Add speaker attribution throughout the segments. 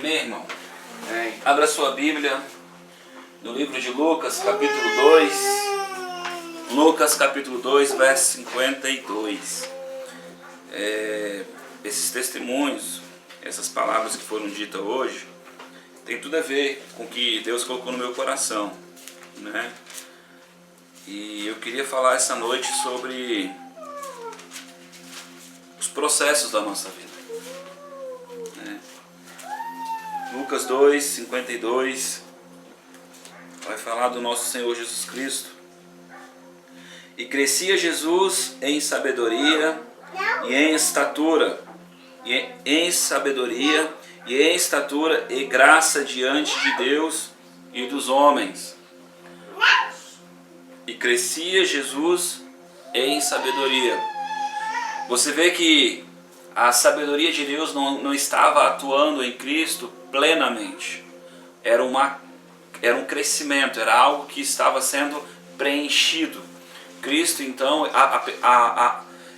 Speaker 1: Amém, irmão?
Speaker 2: Amém.
Speaker 1: Abra sua Bíblia no livro de Lucas, capítulo 2. Lucas, capítulo 2, verso 52. Esses testemunhos, essas palavras que foram ditas hoje, tem tudo a ver com o que Deus colocou no meu coração, né? E eu queria falar essa noite sobre os processos da nossa vida, né? Lucas 2, 52 vai falar do nosso Senhor Jesus Cristo. E crescia Jesus em sabedoria e em estatura, e graça diante de Deus e dos homens. E crescia Jesus em sabedoria. Você vê que a sabedoria de Deus não estava atuando em Cristo plenamente. Era um crescimento, era algo que estava sendo preenchido. Cristo, então,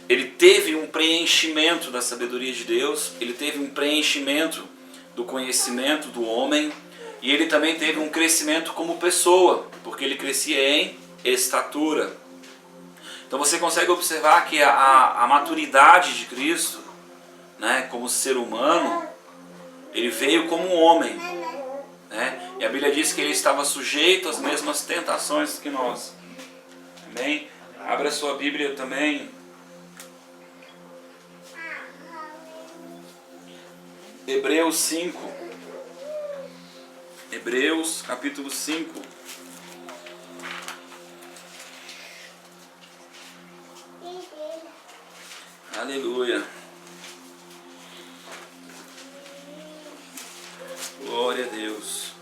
Speaker 1: ele teve um preenchimento da sabedoria de Deus, ele teve um preenchimento do conhecimento do homem, e ele também teve um crescimento como pessoa, porque ele crescia em estatura. Então você consegue observar que a maturidade de Cristo, né, como ser humano, ele veio como um homem, né? E a Bíblia diz que ele estava sujeito às mesmas tentações que nós. Amém? Abra sua Bíblia também. Hebreus 5. Hebreus capítulo 5. Aleluia. Glória a Deus.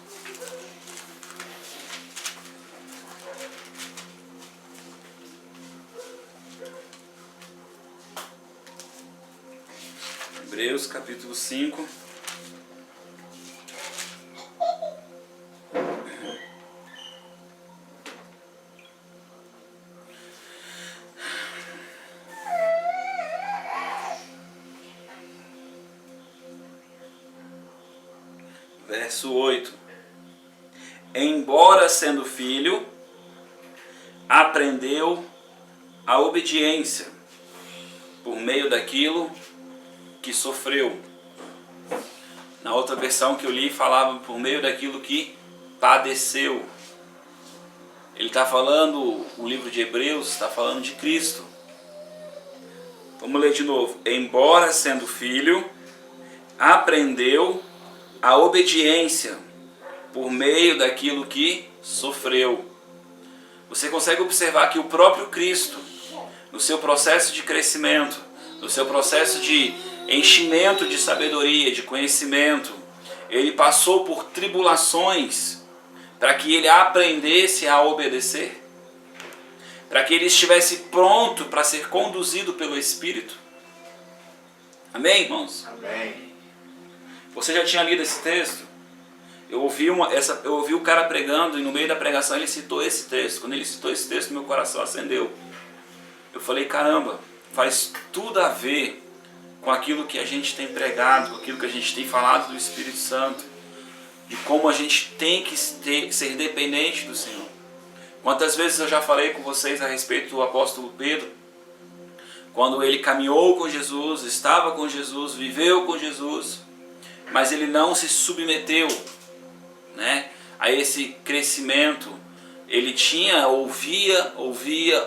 Speaker 1: Hebreus capítulo 5. Verso 8. Embora sendo filho, aprendeu a obediência por meio daquilo que sofreu. Na outra versão que eu li falava por meio daquilo que padeceu. Ele está falando, o livro de Hebreus está falando de Cristo. Vamos ler de novo. Embora sendo filho, aprendeu a obediência por meio daquilo que sofreu. Você consegue observar que o próprio Cristo, no seu processo de crescimento, no seu processo de enchimento de sabedoria, de conhecimento, ele passou por tribulações para que ele aprendesse a obedecer, para que ele estivesse pronto para ser conduzido pelo Espírito. Amém, irmãos?
Speaker 2: Amém.
Speaker 1: Você já tinha lido esse texto? Eu ouvi o cara pregando e no meio da pregação ele citou esse texto. Quando ele citou esse texto, meu coração acendeu. Eu falei, caramba, faz tudo a ver com aquilo que a gente tem pregado, com aquilo que a gente tem falado do Espírito Santo, de como a gente tem que ser dependente do Senhor. Quantas vezes eu já falei com vocês a respeito do apóstolo Pedro, quando ele caminhou com Jesus, estava com Jesus, viveu com Jesus, mas ele não se submeteu, né, a esse crescimento. Ele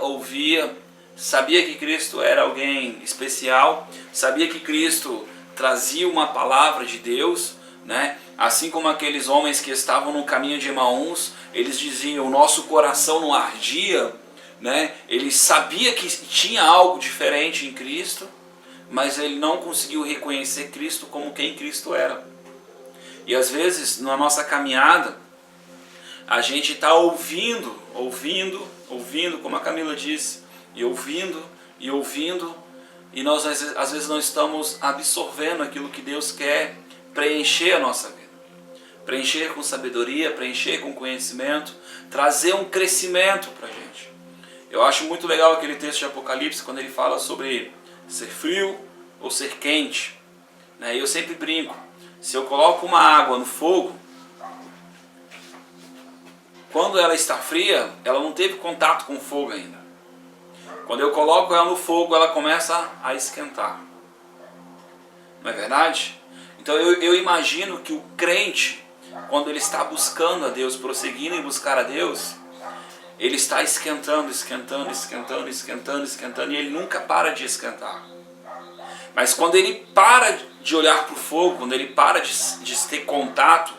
Speaker 1: ouvia, sabia que Cristo era alguém especial, sabia que Cristo trazia uma palavra de Deus, né? Assim como aqueles homens que estavam no caminho de Emaús, eles diziam, o nosso coração não ardia, né? Ele sabia que tinha algo diferente em Cristo, mas ele não conseguiu reconhecer Cristo como quem Cristo era. E às vezes, na nossa caminhada, a gente está ouvindo, como a Camila disse, e ouvindo, e nós às vezes não estamos absorvendo aquilo que Deus quer preencher a nossa vida. Preencher com sabedoria, preencher com conhecimento, trazer um crescimento para a gente. Eu acho muito legal aquele texto de Apocalipse, quando ele fala sobre ser frio ou ser quente. Eu sempre brinco, Se eu coloco uma água no fogo, quando ela está fria, ela não teve contato com o fogo ainda. Quando eu coloco ela no fogo, ela começa a esquentar. Não é verdade? Então eu imagino que o crente, quando ele está buscando a Deus, prosseguindo em buscar a Deus, ele está esquentando, esquentando, esquentando, esquentando, esquentando, e ele nunca para de esquentar. Mas quando ele para de olhar para o fogo, quando ele para de ter contato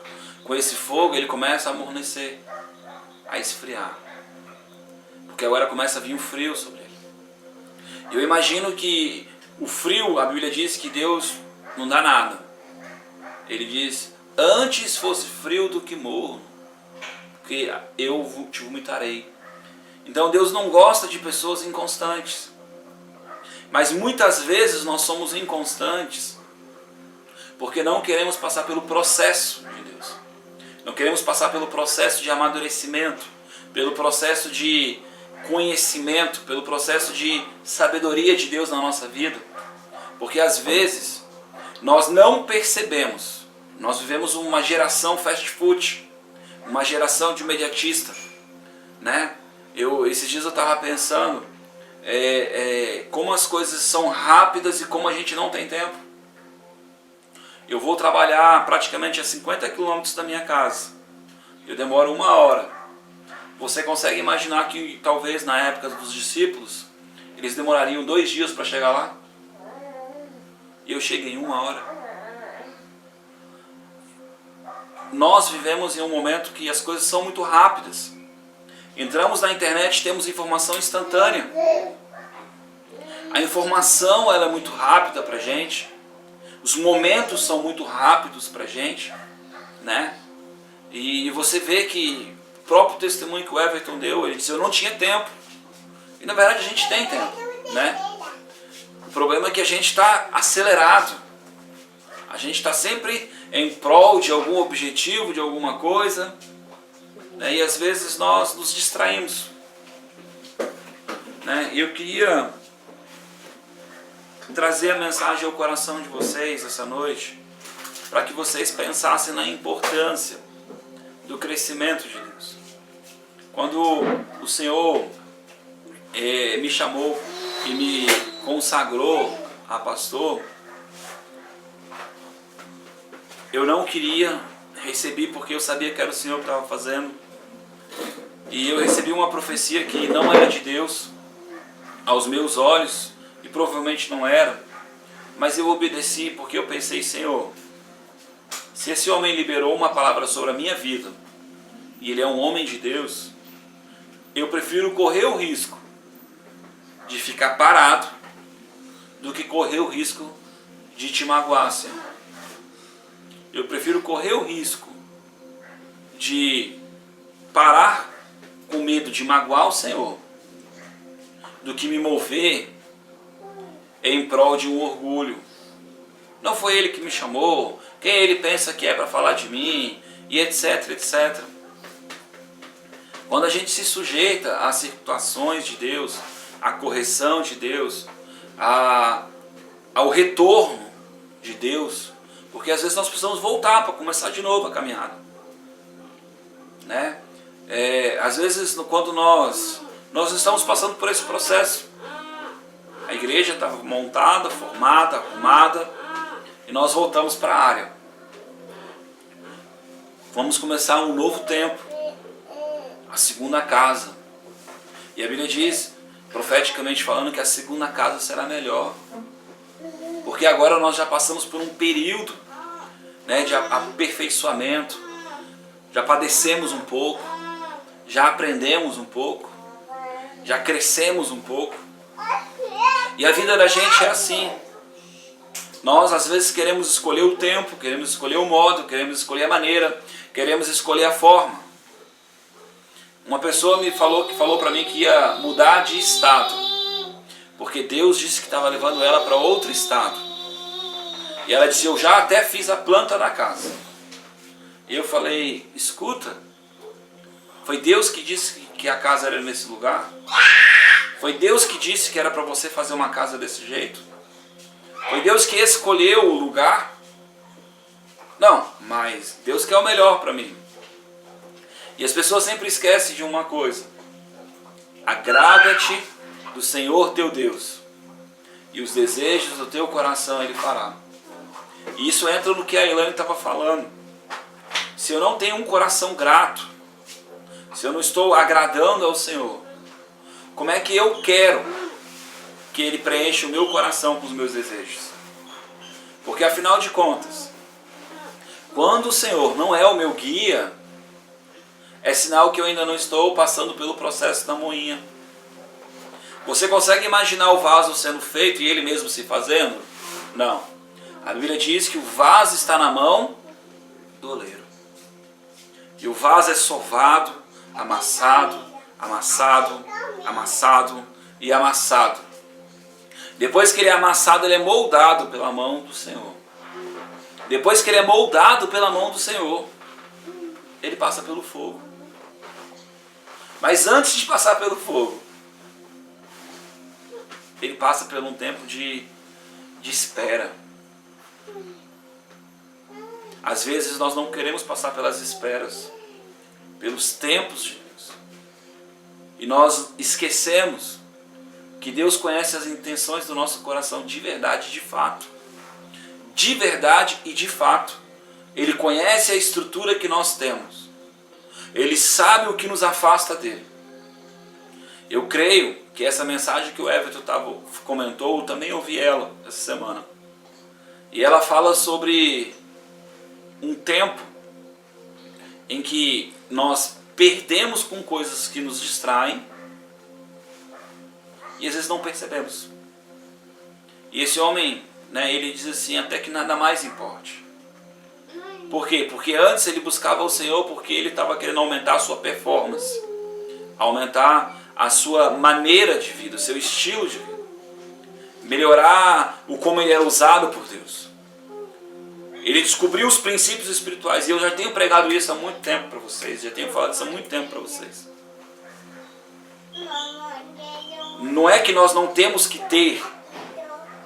Speaker 1: com esse fogo, ele começa a amornecer, a esfriar. Porque agora começa a vir um frio sobre ele. Eu imagino que o frio, a Bíblia diz que Deus não dá nada. Ele diz, antes fosse frio do que morno, porque eu te vomitarei. Então Deus não gosta de pessoas inconstantes. Mas muitas vezes nós somos inconstantes porque não queremos passar pelo processo de Deus. Não queremos passar pelo processo de amadurecimento, pelo processo de conhecimento, pelo processo de sabedoria de Deus na nossa vida. Porque às vezes nós não percebemos. Nós vivemos uma geração fast food, uma geração de imediatista, né? Esses dias eu estava pensando como as coisas são rápidas e como a gente não tem tempo. Eu vou trabalhar praticamente a 50 quilômetros da minha casa. Eu demoro 1 hora. Você consegue imaginar que talvez na época dos discípulos eles demorariam 2 dias para chegar lá? E eu cheguei em 1 hora. Nós vivemos em um momento que as coisas são muito rápidas. Entramos na internet, temos informação instantânea. A informação ela é muito rápida para a gente. Os momentos são muito rápidos para a gente, né? E você vê que o próprio testemunho que o Everton deu, ele disse, eu não tinha tempo. E na verdade a gente tem tempo, né? O problema é que a gente está acelerado. A gente está sempre em prol de algum objetivo, de alguma coisa, né? E às vezes nós nos distraímos, né? E eu queria trazer a mensagem ao coração de vocês essa noite, para que vocês pensassem na importância do crescimento de Deus. Quando o Senhor me chamou e me consagrou a pastor, eu não queria receber porque eu sabia que era o Senhor que estava fazendo. E eu recebi uma profecia que não era de Deus, aos meus olhos, e provavelmente não era, mas eu obedeci porque eu pensei, Senhor, se esse homem liberou uma palavra sobre a minha vida, e ele é um homem de Deus, eu prefiro correr o risco de ficar parado, do que correr o risco de te magoar, Senhor. Eu prefiro correr o risco de parar com medo de magoar o Senhor, do que me mover em prol de um orgulho. Não foi ele que me chamou, quem ele pensa que é para falar de mim, e etc, etc. Quando a gente se sujeita às situações de Deus, à correção de Deus, ao retorno de Deus, porque às vezes nós precisamos voltar para começar de novo a caminhada, né? Às vezes quando nós estamos passando por esse processo, a igreja está montada, formada, arrumada, e nós voltamos para a área. Vamos começar um novo tempo, a segunda casa. E a Bíblia diz, profeticamente falando, que a segunda casa será melhor. Porque agora nós já passamos por um período, né, de aperfeiçoamento, já padecemos um pouco, já aprendemos um pouco, já crescemos um pouco. E a vida da gente é assim. Nós às vezes queremos escolher o tempo, queremos escolher o modo, queremos escolher a maneira, queremos escolher a forma. Uma pessoa falou para mim que ia mudar de estado, porque Deus disse que estava levando ela para outro estado. E ela disse, eu já até fiz a planta da casa. E eu falei, escuta, foi Deus que disse que a casa era nesse lugar? Foi Deus que disse que era para você fazer uma casa desse jeito? Foi Deus que escolheu o lugar? Não, mas Deus quer o melhor para mim. E as pessoas sempre esquecem de uma coisa. Agrada-te do Senhor teu Deus, e os desejos do teu coração Ele fará. E isso entra no que a Elaine estava falando. Se eu não tenho um coração grato, se eu não estou agradando ao Senhor, como é que eu quero que Ele preencha o meu coração com os meus desejos? Porque afinal de contas, quando o Senhor não é o meu guia, é sinal que eu ainda não estou passando pelo processo da moinha. Você consegue imaginar o vaso sendo feito e ele mesmo se fazendo? Não. A Bíblia diz que o vaso está na mão do oleiro. E o vaso é sovado, amassado, amassado, amassado e amassado. Depois que ele é amassado, ele é moldado pela mão do Senhor. Depois que ele é moldado pela mão do Senhor, ele passa pelo fogo. Mas antes de passar pelo fogo, ele passa por um tempo de espera. Às vezes nós não queremos passar pelas esperas, pelos tempos de Deus. E nós esquecemos que Deus conhece as intenções do nosso coração de verdade e de fato. De verdade e de fato. Ele conhece a estrutura que nós temos. Ele sabe o que nos afasta dele. Eu creio que essa mensagem que o Everton comentou, eu também ouvi ela essa semana. E ela fala sobre um tempo em que nós perdemos com coisas que nos distraem e às vezes não percebemos. E esse homem, ele diz assim, até que nada mais importe. Por quê? Porque antes ele buscava o Senhor porque ele estava querendo aumentar a sua performance, aumentar a sua maneira de vida, o seu estilo de vida, melhorar o como ele era usado por Deus. Ele descobriu os princípios espirituais, e eu já tenho pregado isso há muito tempo para vocês, já tenho falado isso há muito tempo para vocês. Não é que nós não temos que ter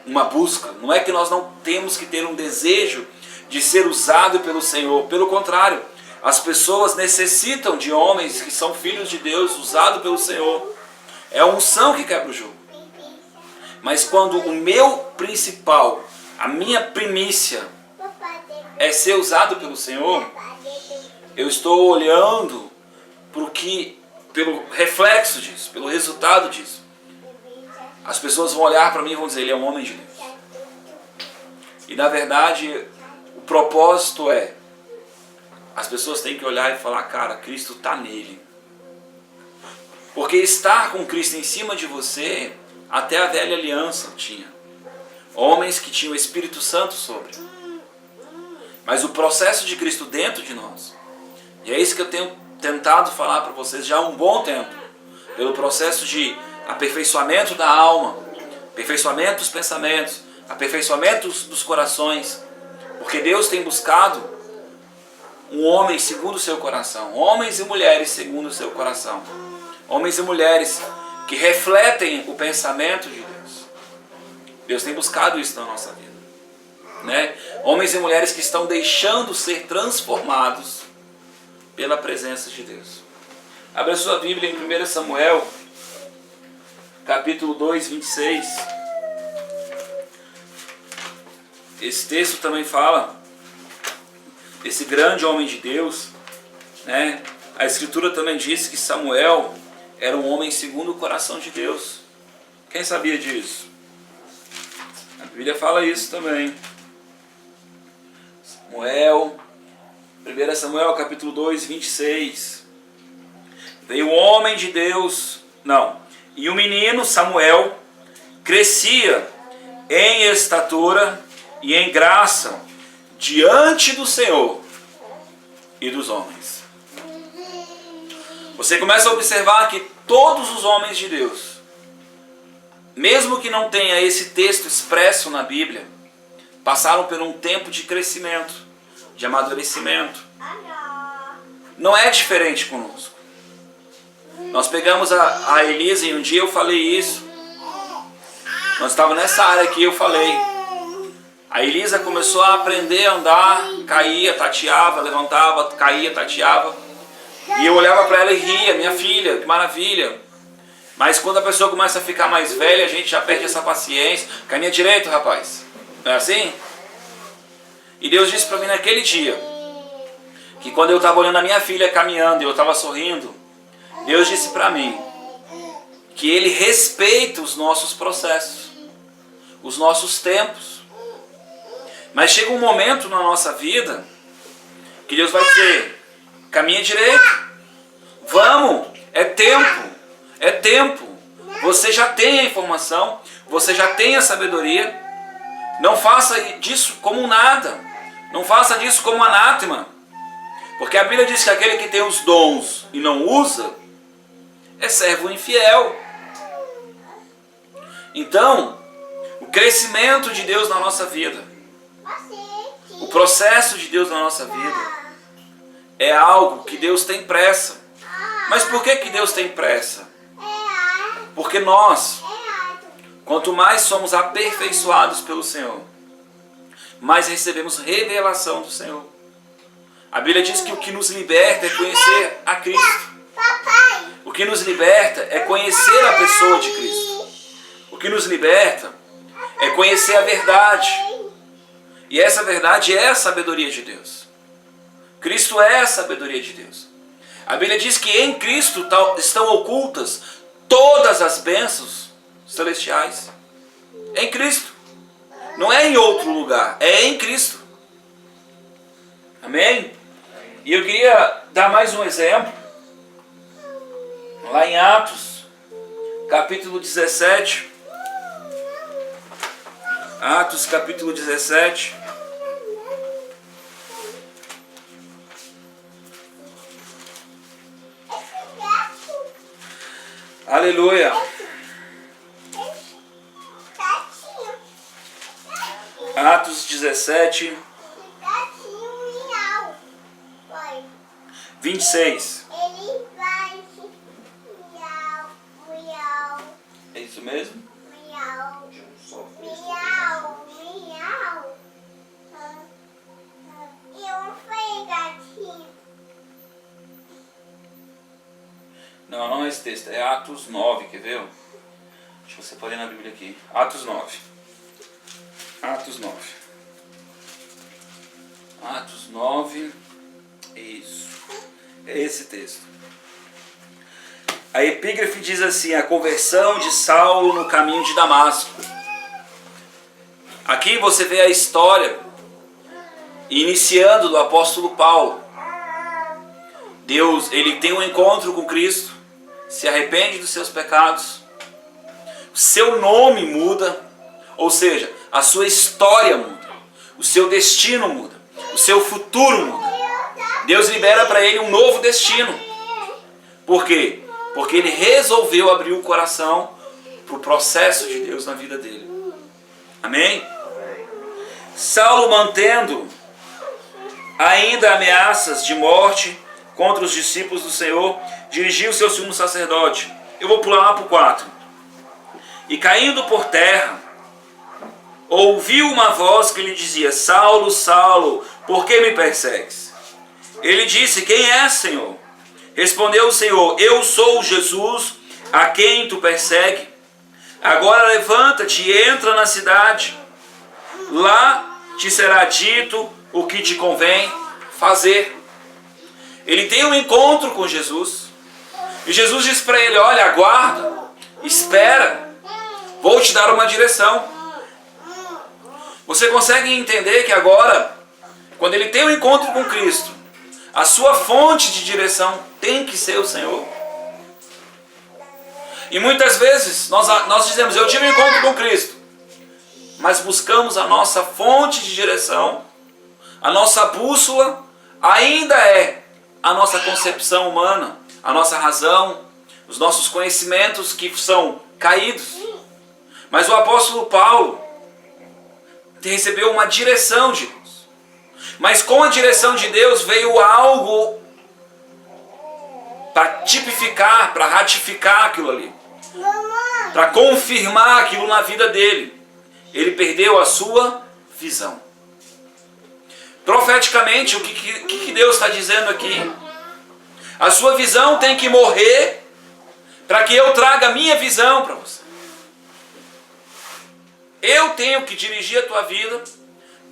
Speaker 1: uma busca, não é que nós não temos que ter um desejo de ser usado pelo Senhor. Pelo contrário, as pessoas necessitam de homens que são filhos de Deus, usados pelo Senhor. É a unção que quebra o jugo. Mas quando o meu principal, a minha primícia é ser usado pelo Senhor, eu estou olhando pelo reflexo disso, pelo resultado disso. As pessoas vão olhar para mim e vão dizer, ele é um homem de Deus. E na verdade, o propósito é, as pessoas têm que olhar e falar, cara, Cristo está nele. Porque estar com Cristo em cima de você, até a velha aliança tinha. Homens que tinham o Espírito Santo sobre. Mas o processo de Cristo dentro de nós, e é isso que eu tenho tentado falar para vocês já há um bom tempo, pelo processo de aperfeiçoamento da alma, aperfeiçoamento dos pensamentos, aperfeiçoamento dos corações, porque Deus tem buscado um homem segundo o seu coração, homens e mulheres segundo o seu coração, homens e mulheres que refletem o pensamento de Deus. Deus tem buscado isso na nossa vida, Homens e mulheres que estão deixando ser transformados pela presença de Deus. Abra sua Bíblia em 1 Samuel, capítulo 2, 26. Esse texto também fala desse grande homem de Deus, A Escritura também diz que Samuel era um homem segundo o coração de Deus. Quem sabia disso? A Bíblia fala isso também. Samuel, 1 Samuel capítulo 2, 26. Veio o homem de Deus, e o menino Samuel crescia em estatura e em graça diante do Senhor e dos homens. Você começa a observar que todos os homens de Deus, mesmo que não tenha esse texto expresso na Bíblia, passaram por um tempo de crescimento, de amadurecimento. Não é diferente conosco. Nós pegamos a Elisa e um dia eu falei isso. Nós estávamos nessa área aqui, eu falei. A Elisa começou a aprender a andar, caía, tateava, levantava, caía, tateava. E eu olhava para ela e ria, minha filha, que maravilha. Mas quando a pessoa começa a ficar mais velha, a gente já perde essa paciência. Caminha direito, rapaz. Não é assim? E Deus disse para mim naquele dia, que quando eu estava olhando a minha filha caminhando e eu estava sorrindo, Deus disse para mim que Ele respeita os nossos processos, os nossos tempos. Mas chega um momento na nossa vida que Deus vai dizer, caminha direito, vamos, é tempo, é tempo. Você já tem a informação, você já tem a sabedoria. Não faça disso como nada, não faça disso como anátema. Porque a Bíblia diz que aquele que tem os dons e não usa, é servo infiel. Então, o crescimento de Deus na nossa vida, o processo de Deus na nossa vida, é algo que Deus tem pressa. Mas por que Deus tem pressa? Porque nós, quanto mais somos aperfeiçoados pelo Senhor, mais recebemos revelação do Senhor. A Bíblia diz que o que nos liberta é conhecer a Cristo. O que nos liberta é conhecer a pessoa de Cristo. O que nos liberta é conhecer a verdade. E essa verdade é a sabedoria de Deus. Cristo é a sabedoria de Deus. A Bíblia diz que em Cristo estão ocultas todas as bênçãos celestiais. Em Cristo. Não é em outro lugar, é em Cristo. Amém? E eu queria dar mais um exemplo. Lá em Atos, capítulo 17. Atos, capítulo 17. Aleluia. Atos 17, 26. É isso mesmo? Não é esse texto, é Atos 9, quer ver? Deixa eu separar na Bíblia aqui. Atos 9. Atos 9. Atos 9. Isso. É esse texto. A epígrafe diz assim: a conversão de Saulo no caminho de Damasco. Aqui você vê a história iniciando do apóstolo Paulo. Deus, ele tem um encontro com Cristo, se arrepende dos seus pecados, o seu nome muda, ou seja, a sua história muda, o seu destino muda, o seu futuro muda. Deus libera para ele um novo destino. Por quê? Porque ele resolveu abrir o coração para o processo de Deus na vida dele. Amém? Saulo, mantendo ainda ameaças de morte contra os discípulos do Senhor, dirigiu seu sumo sacerdote. Eu vou pular lá para o 4. E caindo por terra, ouviu uma voz que lhe dizia: Saulo, Saulo, por que me persegues? Ele disse: quem és, Senhor? Respondeu o Senhor: eu sou Jesus, a quem tu persegue. Agora levanta-te e entra na cidade. Lá te será dito o que te convém fazer. Ele tem um encontro com Jesus. E Jesus diz para ele: olha, aguarda, espera, vou te dar uma direção. Você consegue entender que agora, quando ele tem um encontro com Cristo, a sua fonte de direção tem que ser o Senhor? E muitas vezes nós dizemos: eu tive um encontro com Cristo, mas buscamos a nossa fonte de direção, a nossa bússola ainda é a nossa concepção humana, a nossa razão, os nossos conhecimentos que são caídos. Mas o apóstolo Paulo recebeu uma direção de Deus. Mas com a direção de Deus veio algo para tipificar, para ratificar aquilo ali, para confirmar aquilo na vida dele. Ele perdeu a sua visão. Profeticamente, o que Deus está dizendo aqui? A sua visão tem que morrer para que eu traga a minha visão para você. Eu tenho que dirigir a tua vida,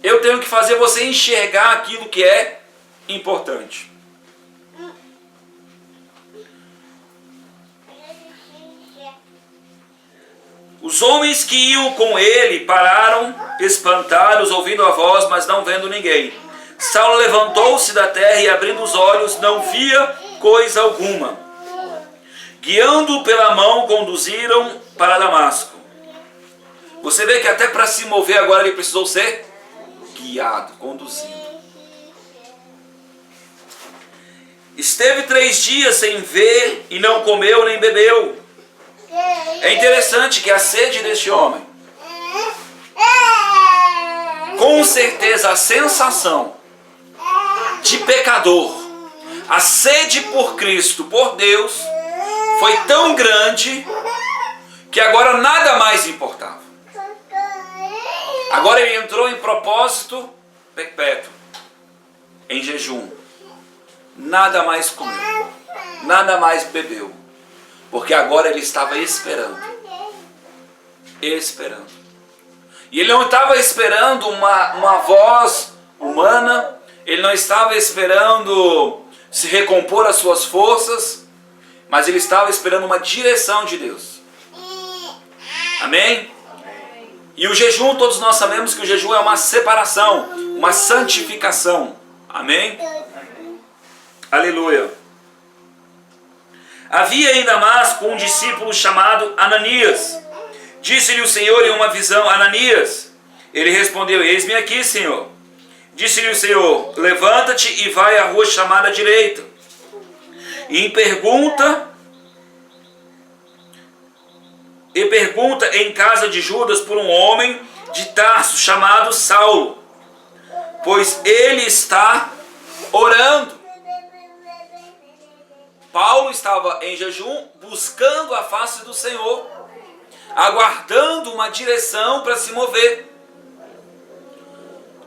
Speaker 1: eu tenho que fazer você enxergar aquilo que é importante. Os homens que iam com ele pararam, espantados, ouvindo a voz, mas não vendo ninguém. Saulo levantou-se da terra e, abrindo os olhos, não via coisa alguma. Guiando-o pela mão, conduziram para Damasco. Você vê que até para se mover agora ele precisou ser guiado, conduzido. Esteve 3 dias sem ver e não comeu nem bebeu. É interessante que a sede deste homem, com certeza a sensação de pecador, a sede por Cristo, por Deus, foi tão grande que agora nada mais importava. Agora ele entrou em propósito perpétuo, em jejum. Nada mais comeu, nada mais bebeu, porque agora ele estava esperando. Esperando. E ele não estava esperando uma voz humana, ele não estava esperando se recompor as suas forças, mas ele estava esperando uma direção de Deus. Amém? E o jejum, todos nós sabemos que o jejum é uma separação, uma santificação. Amém? Aleluia. Havia em Damasco um discípulo chamado Ananias. Disse-lhe o Senhor em uma visão: Ananias. Ele respondeu: eis-me aqui, Senhor. Disse-lhe o Senhor: levanta-te e vai à rua chamada direita. E pergunta em casa de Judas por um homem de Tarso chamado Saulo, pois ele está orando. Paulo estava em jejum, buscando a face do Senhor, aguardando uma direção para se mover.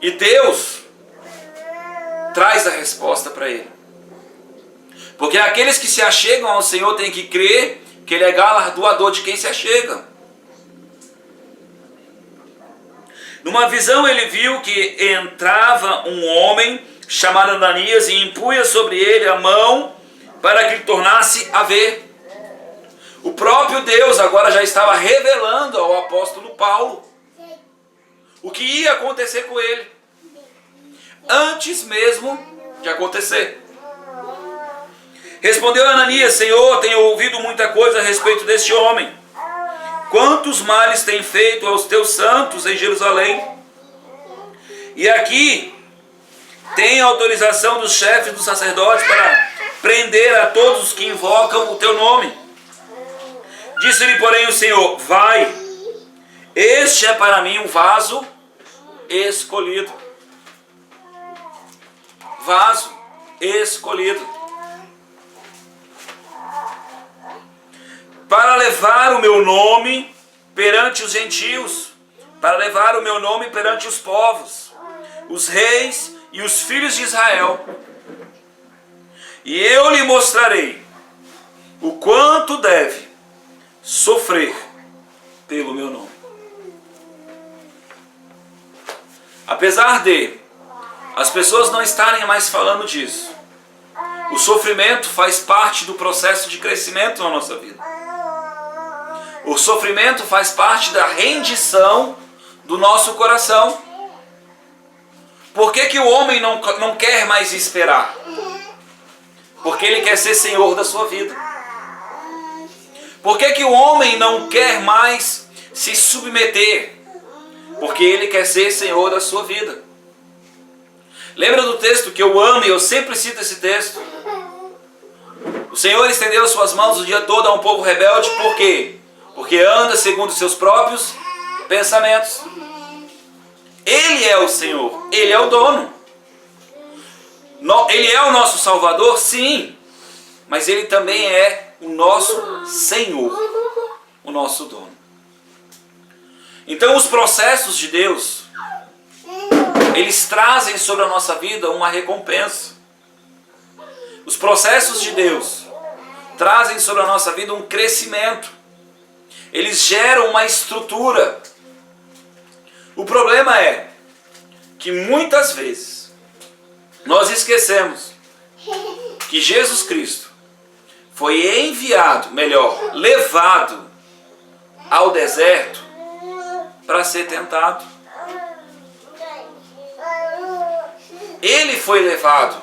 Speaker 1: E Deus traz a resposta para ele. Porque aqueles que se achegam ao Senhor têm que crer que Ele é galardoador de quem se achega. Numa visão ele viu que entrava um homem chamado Ananias e impunha sobre ele a mão para que ele tornasse a ver. O próprio Deus agora já estava revelando ao apóstolo Paulo o que ia acontecer com ele, antes mesmo de acontecer. Respondeu Ananias: Senhor, tenho ouvido muita coisa a respeito deste homem. Quantos males tem feito aos teus santos em Jerusalém? E aqui tem autorização dos chefes dos sacerdotes para prender a todos os que invocam o teu nome. Disse-lhe, porém, o Senhor: vai, este é para mim um vaso escolhido. Vaso escolhido. Para levar o meu nome perante os gentios, para levar o meu nome perante os povos, os reis e os filhos de Israel. E eu lhe mostrarei o quanto deve sofrer pelo meu nome. Apesar de as pessoas não estarem mais falando disso, o sofrimento faz parte do processo de crescimento na nossa vida. O sofrimento faz parte da rendição do nosso coração. Por que o homem não quer mais esperar? Porque ele quer ser senhor da sua vida. Por que o homem não quer mais se submeter? Porque ele quer ser senhor da sua vida. Lembra do texto que eu amo e eu sempre cito esse texto? O Senhor estendeu suas mãos o dia todo a um povo rebelde. Por quê? Porque anda segundo os seus próprios pensamentos. Ele é o Senhor, Ele é o dono. Ele é o nosso Salvador, sim, mas Ele também é o nosso Senhor, o nosso dono. Então os processos de Deus eles trazem sobre a nossa vida uma recompensa. Os processos de Deus trazem sobre a nossa vida um crescimento. Eles geram uma estrutura. O problema é que muitas vezes nós esquecemos que Jesus Cristo foi enviado, melhor, levado ao deserto para ser tentado. Ele foi levado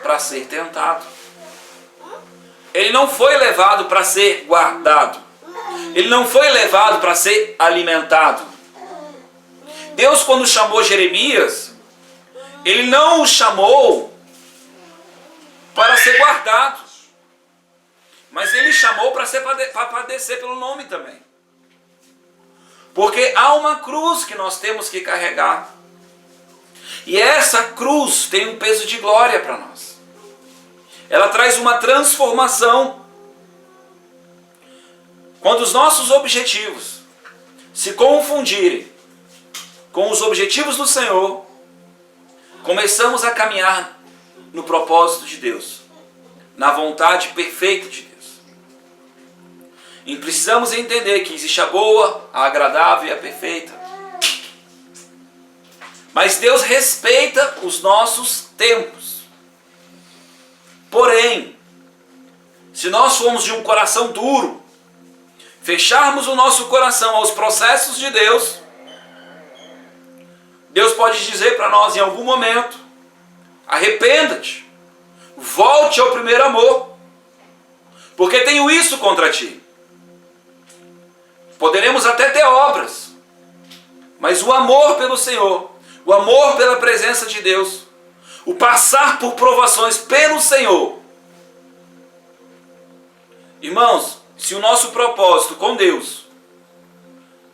Speaker 1: para ser tentado. Ele não foi levado para ser guardado. Ele não foi levado para ser alimentado. Deus, quando chamou Jeremias, Ele não o chamou para ser guardado, mas Ele chamou para padecer pelo nome também. Porque há uma cruz que nós temos que carregar. E essa cruz tem um peso de glória para nós. Ela traz uma transformação. Quando os nossos objetivos se confundirem com os objetivos do Senhor, começamos a caminhar no propósito de Deus, na vontade perfeita de Deus. E precisamos entender que existe a boa, a agradável e a perfeita. Mas Deus respeita os nossos tempos. Porém, se nós formos de um coração duro, fecharmos o nosso coração aos processos de Deus, Deus pode dizer para nós em algum momento: arrependa-te, volte ao primeiro amor, porque tenho isso contra ti. Poderemos até ter obras, mas o amor pelo Senhor, o amor pela presença de Deus, o passar por provações pelo Senhor. Irmãos, se o nosso propósito com Deus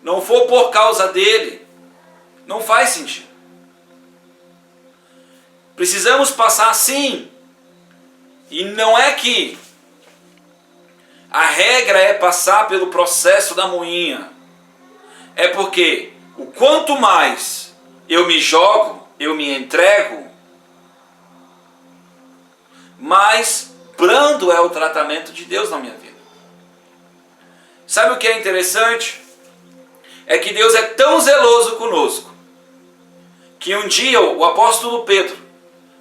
Speaker 1: não for por causa dele, não faz sentido. Precisamos passar sim. E não é que a regra é passar pelo processo da moinha. É porque o quanto mais eu me jogo, eu me entrego, mais brando é o tratamento de Deus na minha vida. Sabe o que é interessante? É que Deus é tão zeloso conosco, que um dia o apóstolo Pedro,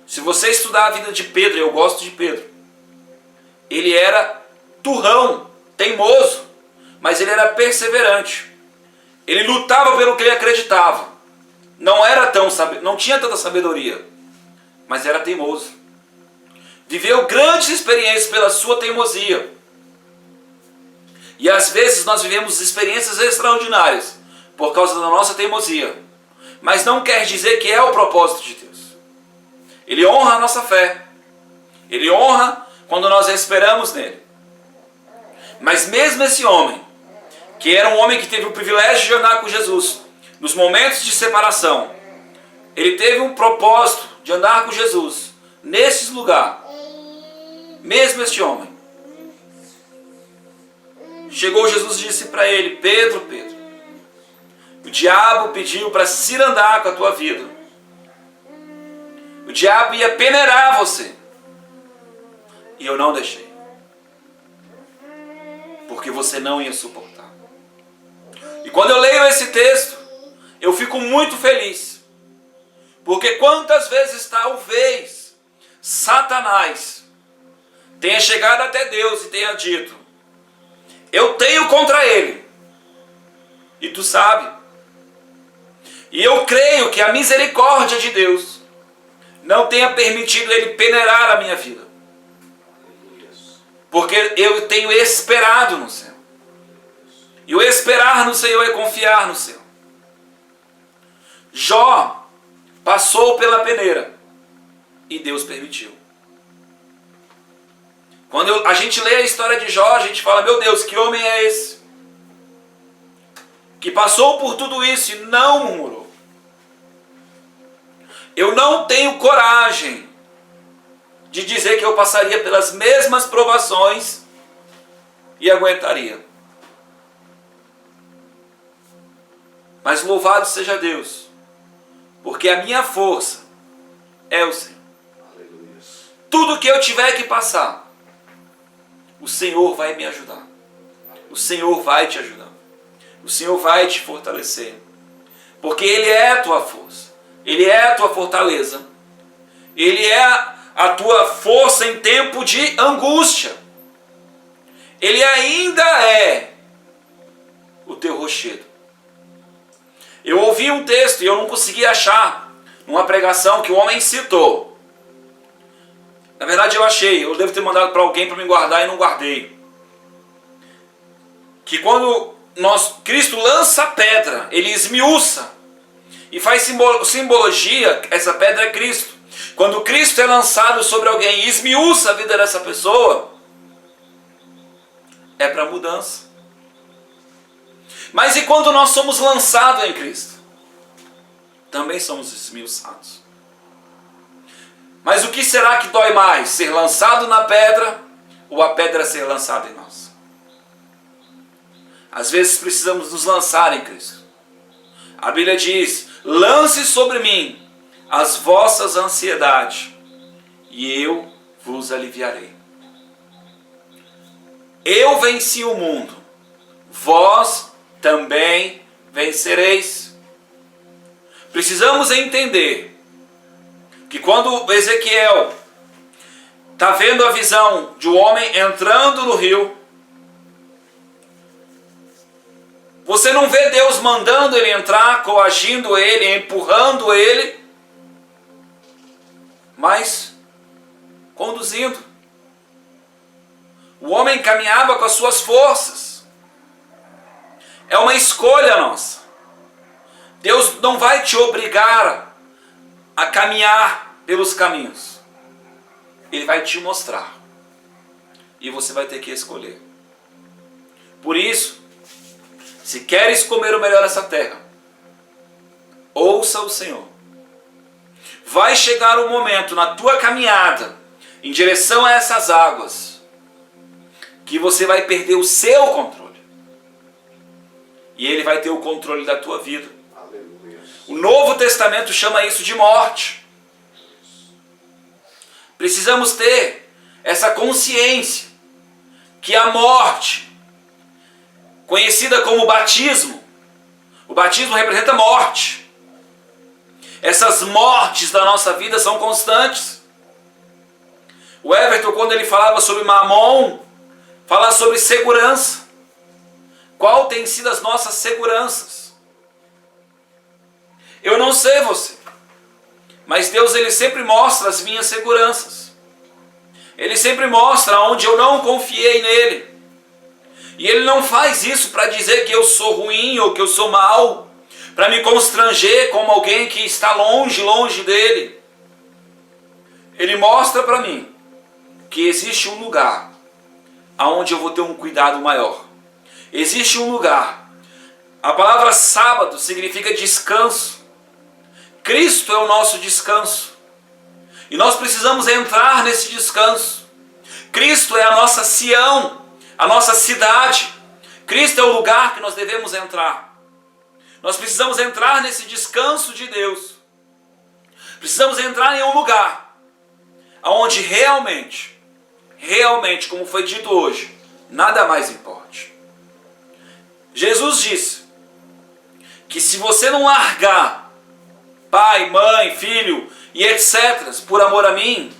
Speaker 1: se você estudar a vida de Pedro, eu gosto de Pedro, ele era turrão, teimoso, mas ele era perseverante. Ele lutava pelo que ele acreditava. Não tinha tanta sabedoria, mas era teimoso. Viveu grandes experiências pela sua teimosia. E às vezes nós vivemos experiências extraordinárias por causa da nossa teimosia. Mas não quer dizer que é o propósito de Deus. Ele honra a nossa fé. Ele honra quando nós esperamos nele. Mas mesmo esse homem, que era um homem que teve o privilégio de andar com Jesus, nos momentos de separação, ele teve um propósito de andar com Jesus nesses lugares. Mesmo este homem, chegou Jesus e disse para ele: Pedro, Pedro, o diabo pediu para cirandar com a tua vida. O diabo ia peneirar você. E eu não deixei. Porque você não ia suportar. E quando eu leio esse texto, eu fico muito feliz. Porque quantas vezes talvez Satanás tenha chegado até Deus e tenha dito: eu tenho contra ele. E tu sabe. E eu creio que a misericórdia de Deus não tenha permitido ele peneirar a minha vida. Porque eu tenho esperado no Senhor. E o esperar no Senhor é confiar no Senhor. Jó passou pela peneira e Deus permitiu. Quando a gente lê a história de Jó, a gente fala: meu Deus, que homem é esse? Que passou por tudo isso e não murmurou. Eu não tenho coragem de dizer que eu passaria pelas mesmas provações e aguentaria. Mas louvado seja Deus, Porque a minha força é o Senhor.
Speaker 2: Aleluia.
Speaker 1: Tudo que eu tiver que passar, o Senhor vai me ajudar. O Senhor vai te ajudar. O Senhor vai te fortalecer. Porque Ele é a tua força. Ele é a tua fortaleza. Ele é a tua força em tempo de angústia. Ele ainda é o teu rochedo. Eu ouvi um texto e eu não consegui achar numa pregação que o homem citou. Na verdade eu achei, eu devo ter mandado para alguém para me guardar e não guardei. Que quando Cristo lança a pedra, Ele esmiuça e faz simbologia, essa pedra é Cristo. Quando Cristo é lançado sobre alguém e esmiuça a vida dessa pessoa, é para mudança. Mas e quando nós somos lançados em Cristo? Também somos esmiuçados. Mas o que será que dói mais? Ser lançado na pedra ou a pedra ser lançada em nós? Às vezes precisamos nos lançar em Cristo. A Bíblia diz: lance sobre mim as vossas ansiedades e eu vos aliviarei. Eu venci o mundo, vós também vencereis. Precisamos entender que quando Ezequiel está vendo a visão de um homem entrando no rio, você não vê Deus mandando ele entrar, coagindo ele, empurrando ele, mas conduzindo. O homem caminhava com as suas forças. É uma escolha nossa. Deus não vai te obrigar a caminhar pelos caminhos. Ele vai te mostrar. E você vai ter que escolher. Por isso, se queres comer o melhor dessa terra, ouça o Senhor. Vai chegar um momento na tua caminhada em direção a essas águas que você vai perder o seu controle. E Ele vai ter o controle da tua vida.
Speaker 2: Aleluia.
Speaker 1: O Novo Testamento chama isso de morte. Precisamos ter essa consciência que a morte, conhecida como batismo, o batismo representa morte. Essas mortes da nossa vida são constantes. O Everton, quando ele falava sobre Mamon, fala sobre segurança. Qual tem sido as nossas seguranças? Eu não sei você, mas Deus, Ele sempre mostra as minhas seguranças. Ele sempre mostra onde eu não confiei nele. E Ele não faz isso para dizer que eu sou ruim ou que eu sou mau, para me constranger como alguém que está longe dele. Ele mostra para mim que existe um lugar aonde eu vou ter um cuidado maior. Existe um lugar. A palavra sábado significa descanso. Cristo é o nosso descanso. E nós precisamos entrar nesse descanso. Cristo é a nossa Sião, a nossa cidade. Cristo é o lugar que nós devemos entrar. Nós precisamos entrar nesse descanso de Deus. Precisamos entrar em um lugar onde realmente, como foi dito hoje, nada mais importe. Jesus disse que se você não largar pai, mãe, filho e etc. por amor a mim,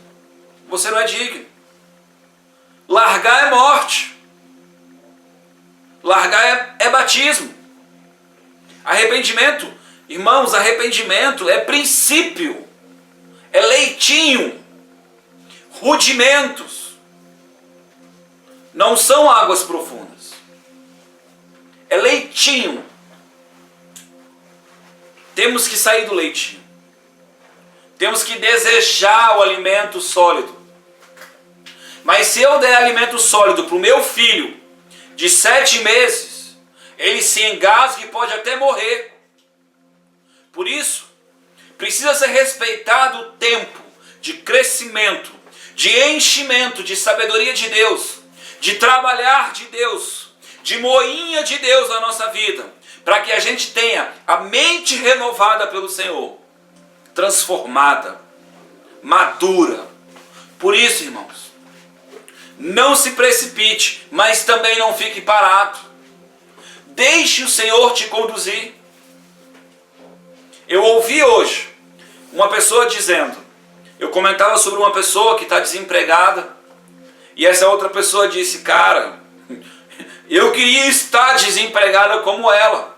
Speaker 1: você não é digno. Largar é morte. Largar é batismo. Arrependimento, irmãos, arrependimento é princípio, é leitinho, rudimentos. Não são águas profundas. É leitinho. Temos que sair do leitinho. Temos que desejar o alimento sólido. Mas se eu der alimento sólido para o meu filho de 7 meses, ele se engasga e pode até morrer. Por isso, precisa ser respeitado o tempo de crescimento, de enchimento, de sabedoria de Deus, de trabalhar de Deus, de moinha de Deus na nossa vida, para que a gente tenha a mente renovada pelo Senhor transformada, madura. Por isso, irmãos, não se precipite, mas também não fique parado. Deixe o Senhor te conduzir. Eu ouvi hoje uma pessoa dizendo, eu comentava sobre uma pessoa que está desempregada, e essa outra pessoa disse, cara, eu queria estar desempregada como ela.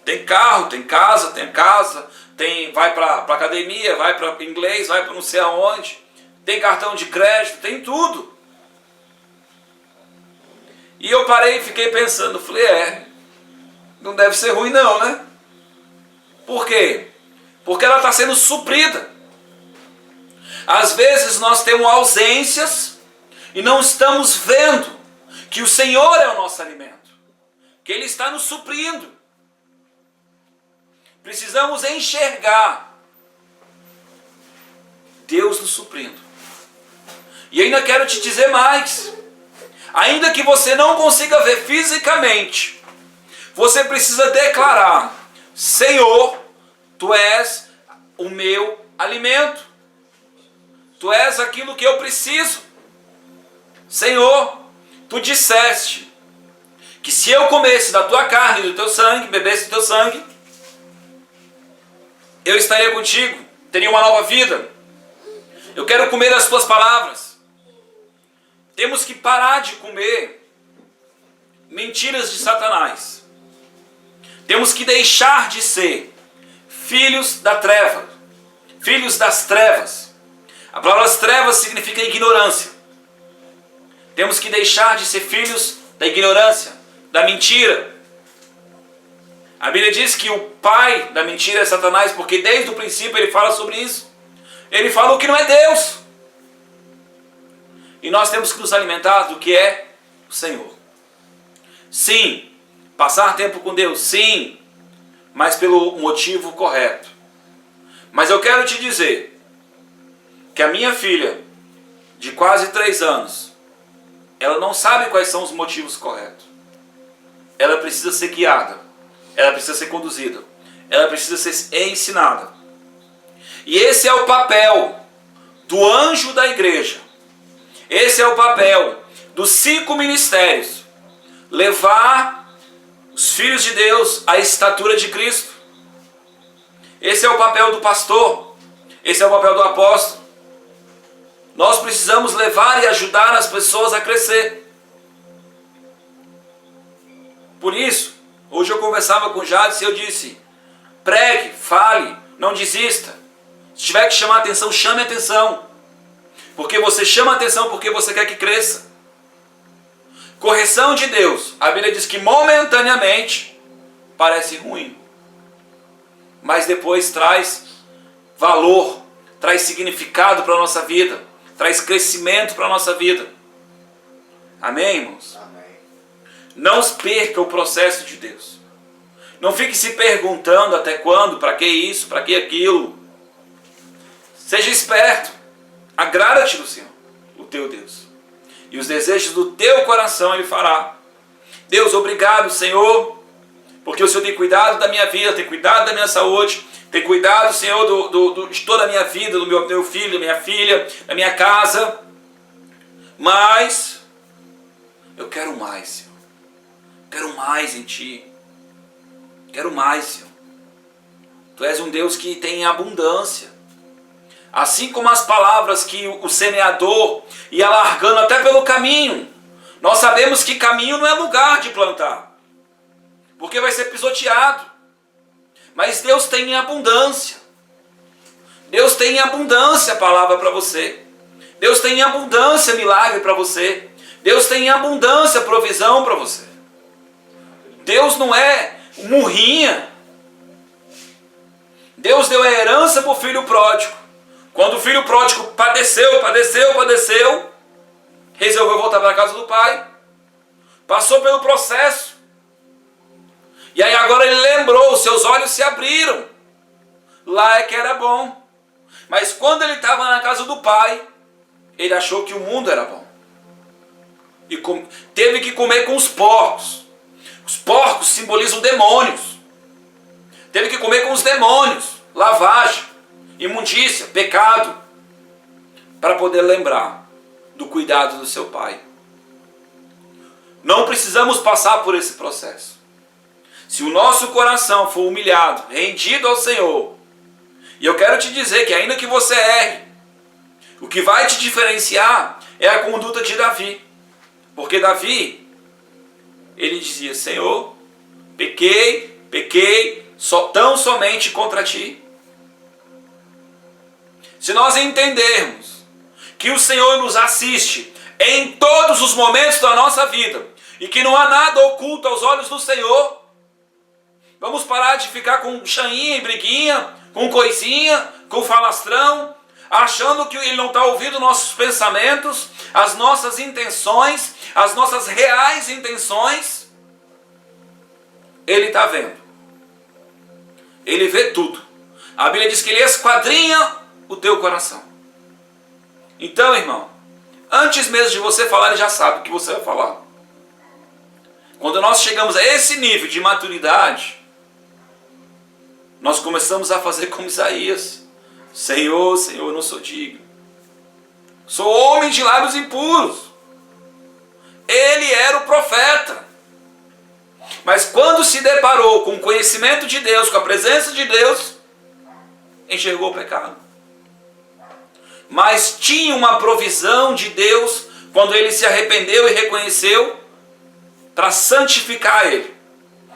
Speaker 1: Tem carro, tem casa, vai para academia, vai para inglês, vai para não sei aonde, tem cartão de crédito, tem tudo. E eu parei e fiquei pensando, falei, não deve ser ruim não, né? Por quê? Porque ela está sendo suprida. Às vezes nós temos ausências e não estamos vendo que o Senhor é o nosso alimento, que Ele está nos suprindo. Precisamos enxergar Deus nos suprindo. E ainda quero te dizer mais. Ainda que você não consiga ver fisicamente, você precisa declarar, Senhor, Tu és o meu alimento. Tu és aquilo que eu preciso. Senhor, Tu disseste que se eu comesse da Tua carne e do Teu sangue, bebesse do Teu sangue, eu estaria contigo, teria uma nova vida. Eu quero comer as Tuas palavras. Temos que parar de comer mentiras de Satanás. Temos que deixar de ser filhos da treva, filhos das trevas. A palavra trevas significa ignorância. Temos que deixar de ser filhos da ignorância, da mentira. A Bíblia diz que o pai da mentira é Satanás, porque desde o princípio ele fala sobre isso. Ele fala o que não é Deus. E nós temos que nos alimentar do que é o Senhor. Sim, passar tempo com Deus, sim, mas pelo motivo correto. Mas eu quero te dizer que a minha filha, de quase 3 anos, ela não sabe quais são os motivos corretos. Ela precisa ser guiada, ela precisa ser conduzida, ela precisa ser ensinada. E esse é o papel do anjo da igreja. Esse é o papel dos 5 ministérios. Levar os filhos de Deus à estatura de Cristo. Esse é o papel do pastor. Esse é o papel do apóstolo. Nós precisamos levar e ajudar as pessoas a crescer. Por isso, hoje eu conversava com o Jades e eu disse, pregue, fale, não desista. Se tiver que chamar atenção, chame atenção. Porque você chama atenção porque você quer que cresça. Correção de Deus. A Bíblia diz que momentaneamente parece ruim. Mas depois traz valor, traz significado para a nossa vida, traz crescimento para a nossa vida. Amém, irmãos?
Speaker 2: Amém.
Speaker 1: Não perca o processo de Deus. Não fique se perguntando até quando, para que isso, para que aquilo. Seja esperto. Agrada-te do Senhor, o teu Deus. E os desejos do teu coração Ele fará. Deus, obrigado, Senhor, porque o Senhor tem cuidado da minha vida, tem cuidado da minha saúde, tem cuidado, Senhor, de toda a minha vida, do meu filho, da minha filha, da minha casa. Mas eu quero mais, Senhor. Quero mais em Ti. Quero mais, Senhor. Tu és um Deus que tem abundância. Assim como as palavras que o semeador ia largando até pelo caminho. Nós sabemos que caminho não é lugar de plantar, porque vai ser pisoteado. Mas Deus tem em abundância. Deus tem em abundância a palavra para você. Deus tem em abundância milagre para você. Deus tem em abundância provisão para você. Deus não é murrinha. Deus deu a herança para o filho pródigo. Quando o filho pródigo padeceu, resolveu voltar para a casa do pai. Passou pelo processo. E aí agora ele lembrou, os seus olhos se abriram. Lá é que era bom. Mas quando ele estava na casa do pai, ele achou que o mundo era bom. E teve que comer com os porcos. Os porcos simbolizam demônios. Teve que comer com os demônios. Lavagem. imundícia, pecado, para poder lembrar do cuidado do seu Pai. Não precisamos passar por esse processo. Se o nosso coração for humilhado, rendido ao Senhor, e eu quero te dizer que ainda que você erre, o que vai te diferenciar é a conduta de Davi. Porque Davi, ele dizia: Senhor, pequei tão somente contra ti. Se nós entendermos que o Senhor nos assiste em todos os momentos da nossa vida e que não há nada oculto aos olhos do Senhor, vamos parar de ficar com chainha e briguinha, com coisinha, com falastrão, achando que Ele não está ouvindo nossos pensamentos, as nossas intenções, as nossas reais intenções. Ele está vendo. Ele vê tudo. A Bíblia diz que Ele esquadrinha o teu coração. Então, irmão, antes mesmo de você falar, Ele já sabe o que você vai falar. Quando nós chegamos a esse nível de maturidade, nós começamos a fazer como Isaías: Senhor, Senhor, eu não sou digno, sou homem de lábios impuros. Ele era o profeta, mas quando se deparou com o conhecimento de Deus, com a presença de Deus, enxergou o pecado. Mas tinha uma provisão de Deus quando ele se arrependeu e reconheceu, para santificar ele,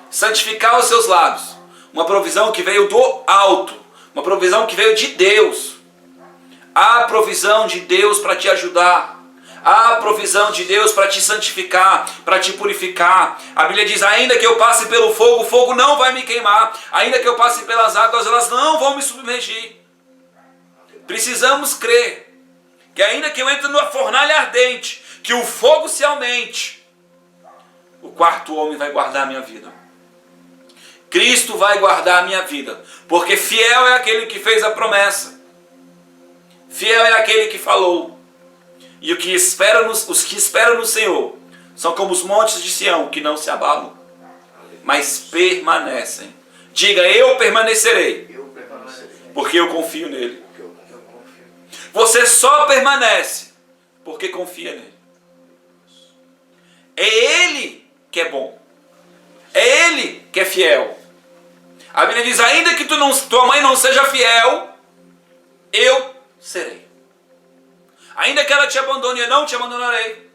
Speaker 1: santificar os seus lábios. Uma provisão que veio do alto, uma provisão que veio de Deus. Há provisão de Deus para te ajudar. Há provisão de Deus para te santificar, para te purificar. A Bíblia diz: ainda que eu passe pelo fogo, o fogo não vai me queimar. Ainda que eu passe pelas águas, elas não vão me submergir. Precisamos crer que ainda que eu entre numa fornalha ardente, que o fogo se aumente, o quarto homem vai guardar a minha vida. Cristo vai guardar a minha vida, porque fiel é aquele que fez a promessa. Fiel é aquele que falou. E os que esperam no Senhor são como os montes de Sião, que não se abalam, mas permanecem. Diga: eu permanecerei, porque eu confio nele. Você só permanece porque confia nele. É Ele que é bom. É Ele que é fiel. A Bíblia diz: ainda que tua mãe não seja fiel, eu serei. Ainda que ela te abandone, eu não te abandonarei.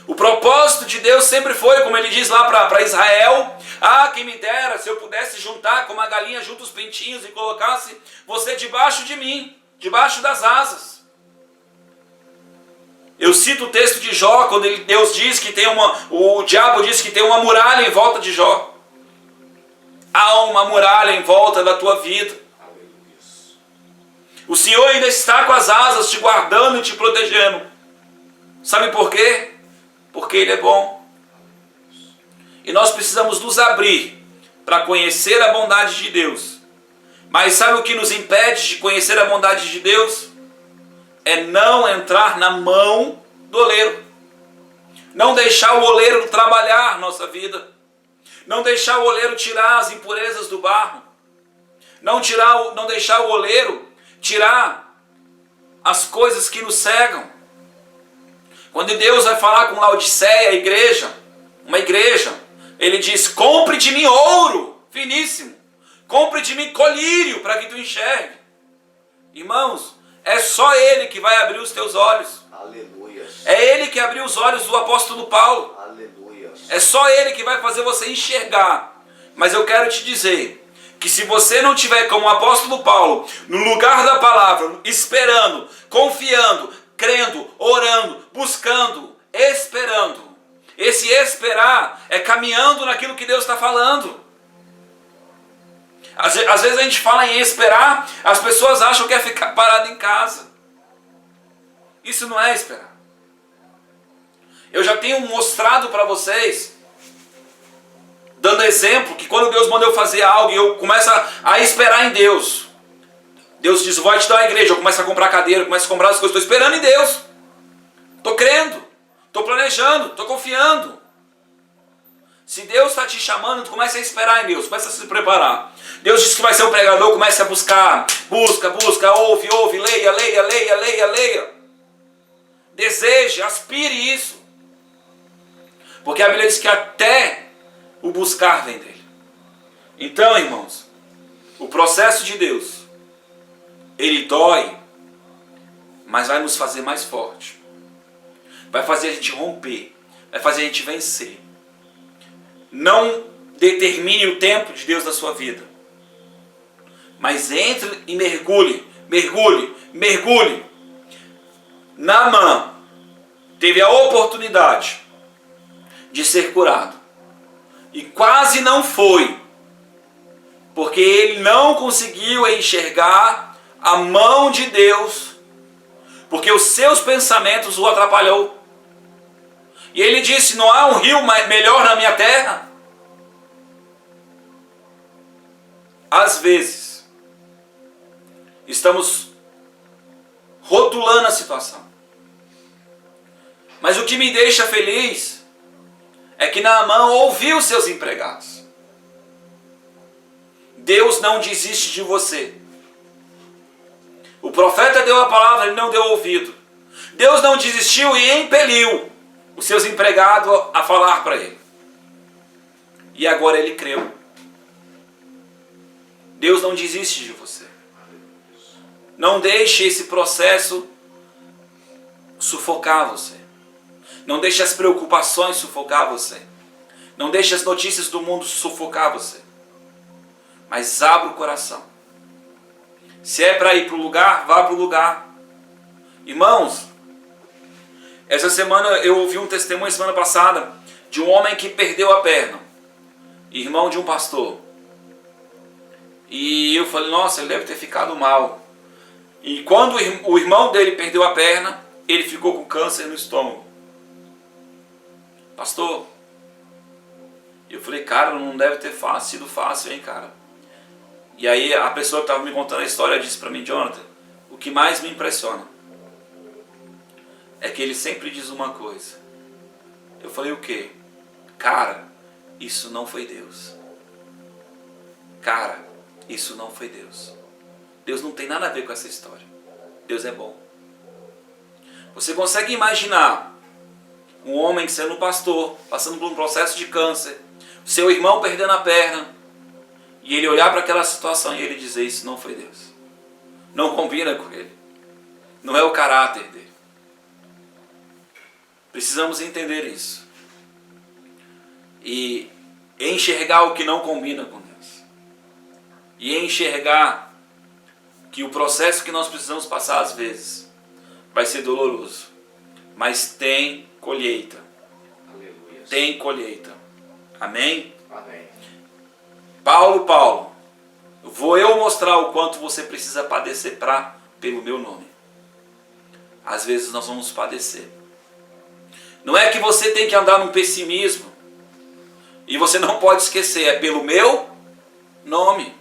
Speaker 1: O propósito de Deus sempre foi, como ele diz lá para Israel: ah, quem me dera se eu pudesse juntar como a galinha junta os pintinhos e colocasse você debaixo de mim, debaixo das asas. Eu cito o texto de Jó, quando Deus diz que tem o diabo diz que tem uma muralha em volta de Jó. Há uma muralha em volta da tua vida. O Senhor ainda está com as asas te guardando e te protegendo. Sabe por quê? Porque Ele é bom. E nós precisamos nos abrir para conhecer a bondade de Deus. Mas sabe o que nos impede de conhecer a bondade de Deus? É não entrar na mão do oleiro. Não deixar o oleiro trabalhar nossa vida. Não deixar o oleiro tirar as impurezas do barro. Não deixar o oleiro tirar as coisas que nos cegam. Quando Deus vai falar com Laodiceia, a igreja, uma igreja, Ele diz: compre de mim ouro finíssimo, compre de mim colírio para que tu enxergue. Irmãos, é só Ele que vai abrir os teus olhos.
Speaker 2: Aleluia.
Speaker 1: É Ele que abriu os olhos do apóstolo Paulo.
Speaker 2: Aleluia.
Speaker 1: É só Ele que vai fazer você enxergar. Mas eu quero te dizer que se você não tiver como o apóstolo Paulo, no lugar da palavra, esperando, confiando, crendo, orando, buscando, esperando. Esse esperar é caminhando naquilo que Deus está falando. Às vezes a gente fala em esperar, as pessoas acham que é ficar parado em casa. Isso não é esperar. Eu já tenho mostrado para vocês, dando exemplo, que quando Deus manda eu fazer algo e eu começo a esperar em Deus, Deus diz: vou te dar uma igreja, eu começo a comprar cadeira, eu começo a comprar as coisas, estou esperando em Deus, estou crendo, estou planejando, estou confiando. Se Deus está te chamando, comece a esperar em Deus, comece a se preparar. Deus disse que vai ser um pregador, comece a buscar. Busca, ouve, leia. Deseje, aspire isso. Porque a Bíblia diz que até o buscar vem dele. Então, irmãos, o processo de Deus, ele dói, mas vai nos fazer mais forte. Vai fazer a gente romper, vai fazer a gente vencer. Não determine o tempo de Deus na sua vida, mas entre e mergulhe. Naamã teve a oportunidade de ser curado e quase não foi, porque ele não conseguiu enxergar a mão de Deus, porque os seus pensamentos o atrapalhou. E ele disse: não há um rio melhor na minha terra? Às vezes, estamos rotulando a situação. Mas o que me deixa feliz é que Naamã ouviu seus empregados. Deus não desiste de você. O profeta deu a palavra, ele não deu ouvido. Deus não desistiu e impeliu os seus empregados a falar para ele. E agora ele creu. Deus não desiste de você. Não deixe esse processo sufocar você. Não deixe as preocupações sufocar você. Não deixe as notícias do mundo sufocar você. Mas abra o coração. Se é para ir para o lugar, vá para o lugar. Irmãos, essa semana eu ouvi um testemunho, semana passada, de um homem que perdeu a perna. Irmão de um pastor. E eu falei, nossa, ele deve ter ficado mal. E quando o irmão dele perdeu a perna, ele ficou com câncer no estômago. Pastor, eu falei, cara, não deve ter sido fácil, hein, cara. E aí a pessoa que estava me contando a história disse para mim, Jonathan, o que mais me impressiona é que ele sempre diz uma coisa. Eu falei, o quê? Cara, isso não foi Deus. Cara, isso não foi Deus. Deus não tem nada a ver com essa história. Deus é bom. Você consegue imaginar um homem sendo pastor, passando por um processo de câncer, seu irmão perdendo a perna, e ele olhar para aquela situação e ele dizer, isso não foi Deus. Não combina com ele. Não é o caráter dele. Precisamos entender isso. E enxergar o que não combina com Deus. E enxergar que o processo que nós precisamos passar às vezes vai ser doloroso. Mas tem colheita.
Speaker 2: Aleluia.
Speaker 1: Tem colheita. Amém?
Speaker 2: Amém.
Speaker 1: Paulo, vou eu mostrar o quanto você precisa padecer pelo meu nome. Às vezes nós vamos padecer. Não é que você tem que andar num pessimismo. E você não pode esquecer, é pelo meu nome.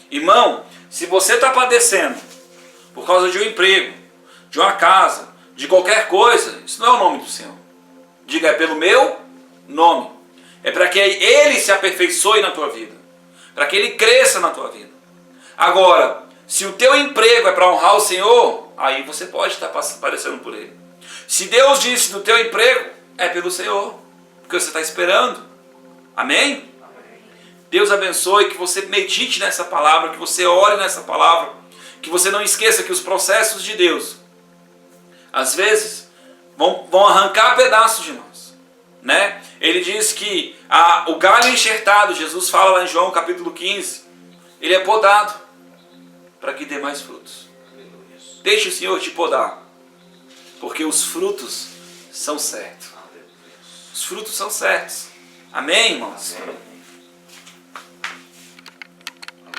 Speaker 1: Irmão, se você está padecendo por causa de um emprego, de uma casa, de qualquer coisa, isso não é o nome do Senhor. Diga, é pelo meu nome. É para que Ele se aperfeiçoe na tua vida. Para que Ele cresça na tua vida. Agora, se o teu emprego é para honrar o Senhor, aí você pode estar padecendo por Ele. Se Deus disse do teu emprego, é pelo Senhor. Porque você está esperando. Amém?
Speaker 2: Amém.
Speaker 1: Deus abençoe, que você medite nessa palavra, que você ore nessa palavra, que você não esqueça que os processos de Deus, às vezes, vão arrancar pedaços de nós. Né? Ele diz que o galho enxertado, Jesus fala lá em João capítulo 15, ele é podado para que dê mais frutos.
Speaker 2: Aleluia.
Speaker 1: Deixe o Senhor te podar, porque os frutos são certos.
Speaker 2: Aleluia.
Speaker 1: Os frutos são certos. Amém, irmãos?
Speaker 2: Amém.